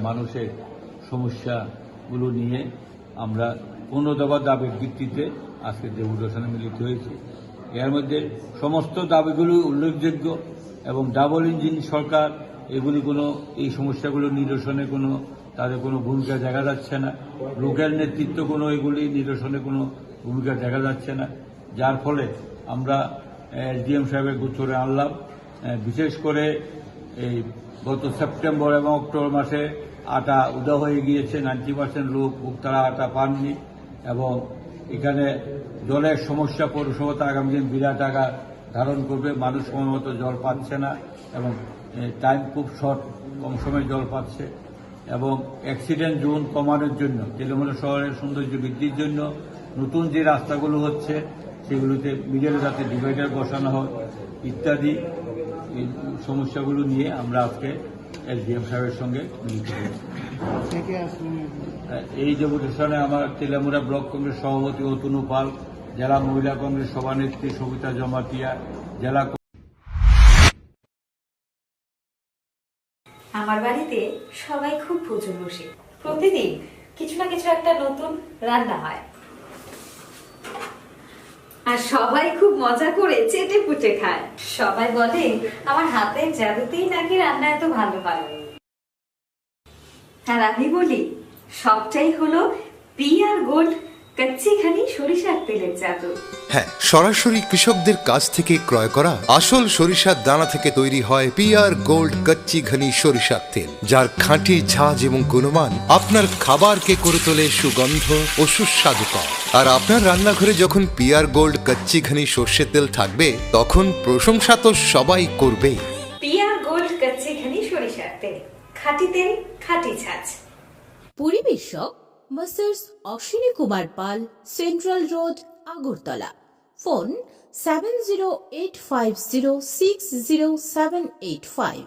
মানুষের সমস্যাগুলো নিয়ে আমরা 15 দফা দাবির ভিত্তিতে আজকে ডেপুটেশনে মিলিত হয়েছি। এর মধ্যে সমস্ত দাবিগুলো উল্লেখযোগ্য এবং ডাবল ইঞ্জিন সরকার এগুলি এই সমস্যাগুলো নিরসনে তাদের কোনো ভূমিকা দেখা যাচ্ছে না। লোকের নেতৃত্ব এগুলি নিরসনে কোনো ভূমিকা দেখা যাচ্ছে না, যার ফলে আমরা এসডিএম সাহেবের গোচরে আনলাম। বিশেষ করে এই গত সেপ্টেম্বর এবং অক্টোবর মাসে আটা উদা হয়ে গিয়েছে, 90% লোক ভোক্তারা আটা পাননি এবং এখানে জলের সমস্যা পৌরসভাতে আগামী দিন বিরাট আকার ধারণ করবে। মানুষ সময় মতো জল পাচ্ছে না এবং টাইম খুব শর্ট, কম সময়ে জল পাচ্ছে এবং অ্যাক্সিডেন্ট জোন কমানোর জন্য, তেলেমুনা শহরের সৌন্দর্য বৃদ্ধির জন্য নতুন যে রাস্তাগুলো হচ্ছে সেগুলোতে মিডল যাতে ডিভাইডার বসানো হয় ইত্যাদি এই সমস্যাগুলো নিয়ে আমরা আজকে এসডিএম সাহেবের সঙ্গে মিলিত হয়েছি। এই ডেপুটেশনে আমার তেলেমুনা ব্লক কংগ্রেস সভাপতি অতনু পাল, জেলা মহিলা কংগ্রেস সভানেত্রী সবিতা জমাতিয়া, জেলা। আমার বাড়িতে সবাই খুব পুজো বসে, প্রতিদিন কিছু না কিছু একটা নতুন রান্না হয় আর সবাই খুব মজা করে চেটে পুটে খায়। সবাই বলে আমার হাতের জাদুতেই নাকি রান্না এত ভালো হয়। আর আমি বলি সবটাই হলো পিআর গোল্ড কচ্চি ঘানি সরিষার তেলের জাদু। হ্যাঁ, সরাসরি কৃষকদের কাছ থেকে ক্রয় করা আসল সরিষার দানা থেকে তৈরি হয় পিআর গোল্ড কচ্চি ঘানি সরিষার তেল, যার খাঁটি ঝাঁজ এবং গুণমান আপনার খাবারকে করে তোলে সুগন্ধ ও সুস্বাদুকর। আর আপনার রান্নাঘরে যখন পিআর গোল্ড কচ্চি ঘানি সর্ষের তেল থাকবে তখন প্রশংসা তো সবাই করবে। পিআর গোল্ড কচ্চি ঘানি সরিষার তেল, খাঁটি তেল, খাঁটি ঝাঁজ। পরিবেশক masters Ashwini Kumar Pal, central road, Agartala. Phone 7085060785।